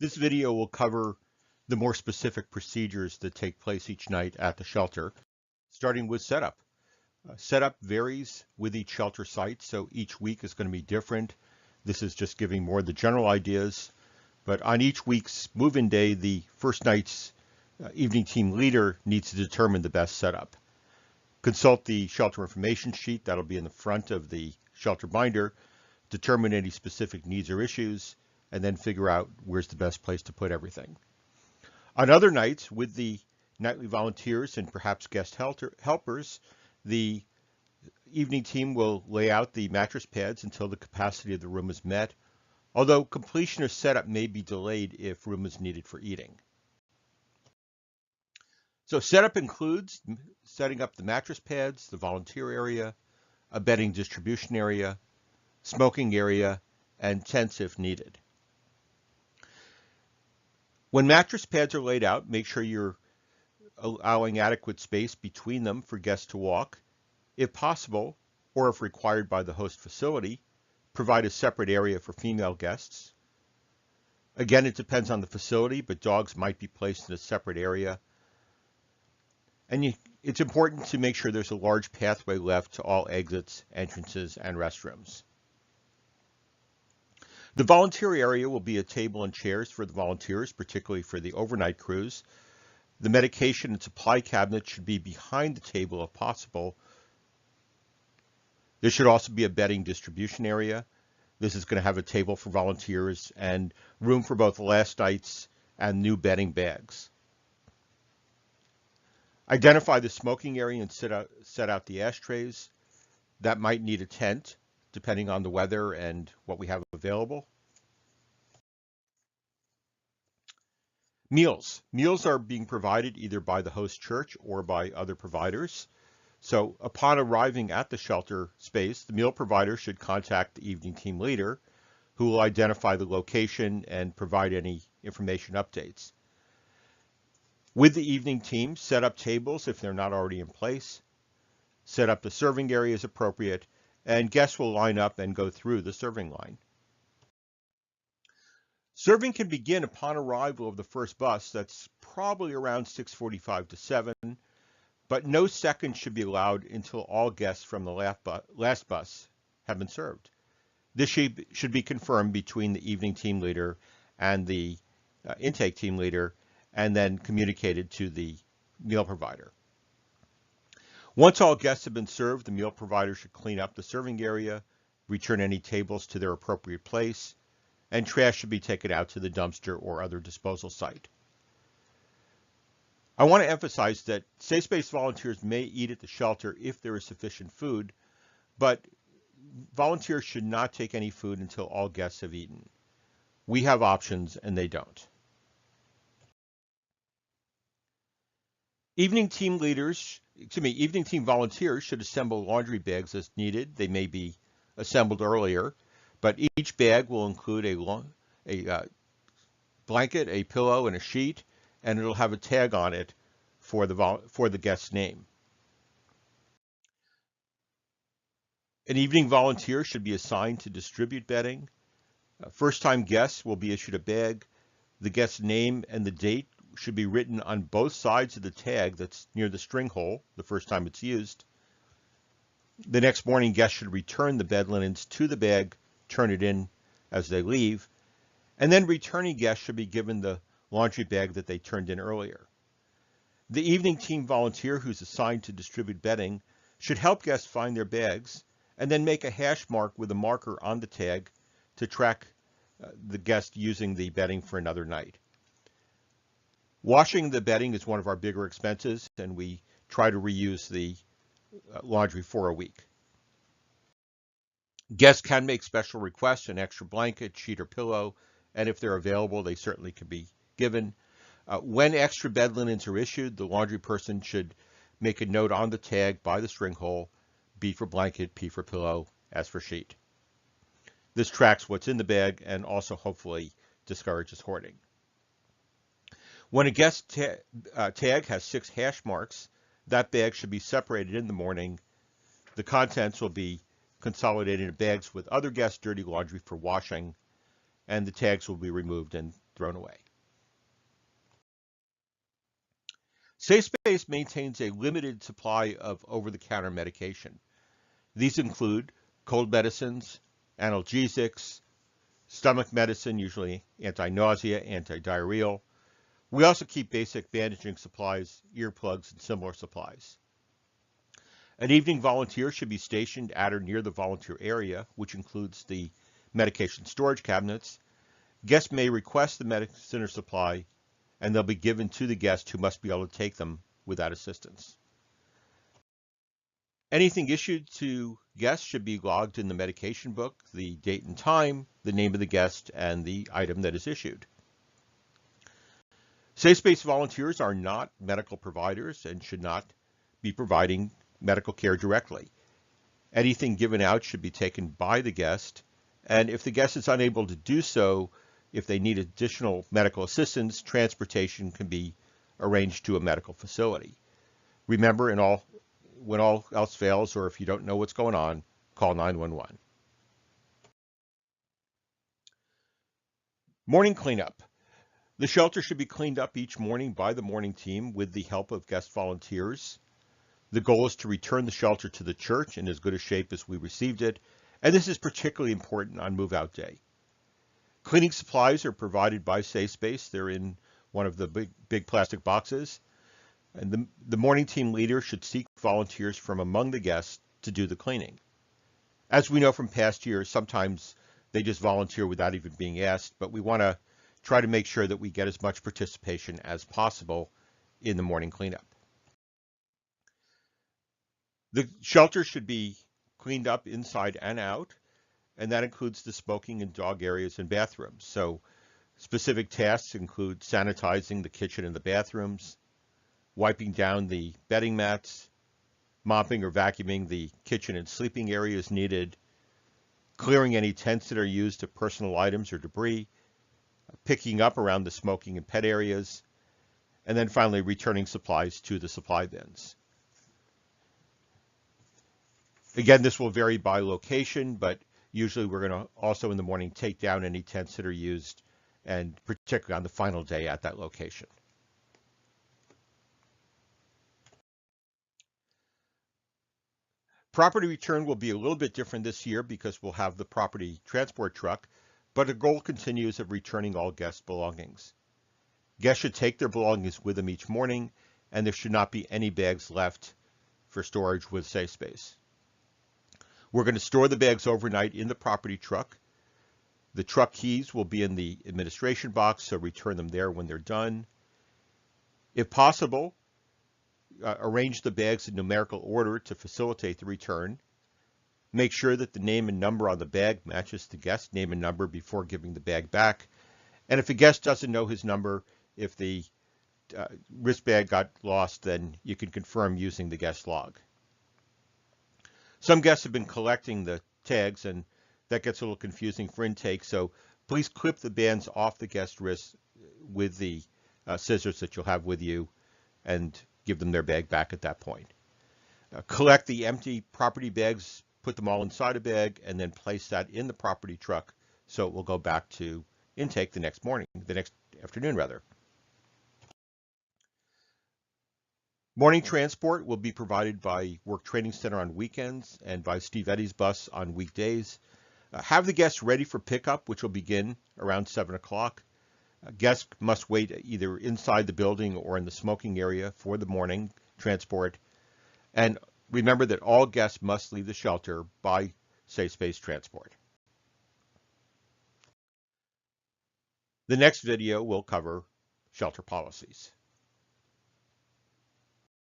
This video will cover the more specific procedures that take place each night at the shelter, starting with setup. Setup varies with each shelter site, so each week is going to be different. This is just giving more of the general ideas, but on each week's move-in day, the first night's evening team leader needs to determine the best setup. Consult the shelter information sheet that'll be in the front of the shelter binder, determine any specific needs or issues, and then figure out where's the best place to put everything. On other nights, with the nightly volunteers and perhaps guest helpers, the evening team will lay out the mattress pads until the capacity of the room is met, although completion of setup may be delayed if room is needed for eating. So setup includes setting up the mattress pads, the volunteer area, a bedding distribution area, smoking area, and tents if needed. When mattress pads are laid out, make sure you're allowing adequate space between them for guests to walk. If possible, or if required by the host facility, provide a separate area for female guests. Again, it depends on the facility, but dogs might be placed in a separate area. And it's important to make sure there's a large pathway left to all exits, entrances, and restrooms. The volunteer area will be a table and chairs for the volunteers, particularly for the overnight crews. The medication and supply cabinet should be behind the table if possible. There should also be a bedding distribution area. This is going to have a table for volunteers and room for both last nights and new bedding bags. Identify the smoking area and set out the ashtrays. That might need a tent, depending on the weather and what we have available. Meals. Meals are being provided either by the host church or by other providers. So upon arriving at the shelter space, the meal provider should contact the evening team leader, who will identify the location and provide any information updates. With the evening team, set up tables if they're not already in place, set up the serving area as appropriate, and guests will line up and go through the serving line. Serving can begin upon arrival of the first bus. That's probably around 6:45 to 7, but no seconds should be allowed until all guests from the last bus have been served. This should be confirmed between the evening team leader and the intake team leader, and then communicated to the meal provider. Once all guests have been served, the meal provider should clean up the serving area, return any tables to their appropriate place, and trash should be taken out to the dumpster or other disposal site. I want to emphasize that safe space volunteers may eat at the shelter if there is sufficient food, but volunteers should not take any food until all guests have eaten. We have options and they don't. Evening team volunteers should assemble laundry bags as needed. They may be assembled earlier, but each bag will include a blanket, a pillow, and a sheet, and it'll have a tag on it for the guest's name. An evening volunteer should be assigned to distribute bedding. First-time guests will be issued a bag. The guest's name and the date should be written on both sides of the tag that's near the string hole the first time it's used. The next morning, guests should return the bed linens to the bag, turn it in as they leave, and then returning guests should be given the laundry bag that they turned in earlier. The evening team volunteer who's assigned to distribute bedding should help guests find their bags and then make a hash mark with a marker on the tag to track the guest using the bedding for another night. Washing the bedding is one of our bigger expenses, and we try to reuse the laundry for a week. Guests can make special requests, an extra blanket, sheet, or pillow, and if they're available, they certainly can be given. When extra bed linens are issued, the laundry person should make a note on the tag by the string hole, B for blanket, P for pillow, S for sheet. This tracks what's in the bag and also hopefully discourages hoarding. When a guest tag has 6 hash marks, that bag should be separated in the morning. The contents will be consolidated in bags with other guests' dirty laundry for washing, and the tags will be removed and thrown away. Safe Space maintains a limited supply of over-the-counter medication. These include cold medicines, analgesics, stomach medicine, usually anti-nausea, anti-diarrheal. We also keep basic bandaging supplies, earplugs, and similar supplies. An evening volunteer should be stationed at or near the volunteer area, which includes the medication storage cabinets. Guests may request the medicine or supply, and they'll be given to the guest who must be able to take them without assistance. Anything issued to guests should be logged in the medication book, the date and time, the name of the guest, and the item that is issued. Safe Space volunteers are not medical providers and should not be providing medical care directly. Anything given out should be taken by the guest, and if the guest is unable to do so, if they need additional medical assistance, transportation can be arranged to a medical facility. Remember, when all else fails, or if you don't know what's going on, call 911. Morning cleanup. The shelter should be cleaned up each morning by the morning team with the help of guest volunteers. The goal is to return the shelter to the church in as good a shape as we received it, and this is particularly important on move-out day. Cleaning supplies are provided by Safe Space. They're in one of the big plastic boxes. And the morning team leader should seek volunteers from among the guests to do the cleaning. As we know from past years, sometimes they just volunteer without even being asked, but we want to try to make sure that we get as much participation as possible in the morning cleanup. The shelter should be cleaned up inside and out, and that includes the smoking and dog areas and bathrooms. So specific tasks include sanitizing the kitchen and the bathrooms, wiping down the bedding mats, mopping or vacuuming the kitchen and sleeping areas needed, clearing any tents that are used to personal items or debris, picking up around the smoking and pet areas, and then finally returning supplies to the supply bins. Again, this will vary by location, but usually we're going to also in the morning take down any tents that are used, and particularly on the final day at that location. Property return will be a little bit different this year because we'll have the property transport truck, but the goal continues of returning all guest belongings. Guests should take their belongings with them each morning, and there should not be any bags left for storage with Safe Space. We're going to store the bags overnight in the property truck. The truck keys will be in the administration box, so return them there when they're done. If possible, arrange the bags in numerical order to facilitate the return. Make sure that the name and number on the bag matches the guest's name and number before giving the bag back. And if a guest doesn't know his number, if the wrist bag got lost, then you can confirm using the guest log. Some guests have been collecting the tags, and that gets a little confusing for intake, so please clip the bands off the guest wrists with the scissors that you'll have with you and give them their bag back at that point. Collect the empty property bags, put them all inside a bag, and then place that in the property truck so it will go back to intake the next afternoon rather. Morning transport will be provided by Work Training Center on weekends and by Steve Eddy's bus on weekdays. Have the guests ready for pickup, which will begin around 7 o'clock. Guests must wait either inside the building or in the smoking area for the morning transport. And remember that all guests must leave the shelter by Safe Space Transport. The next video will cover shelter policies.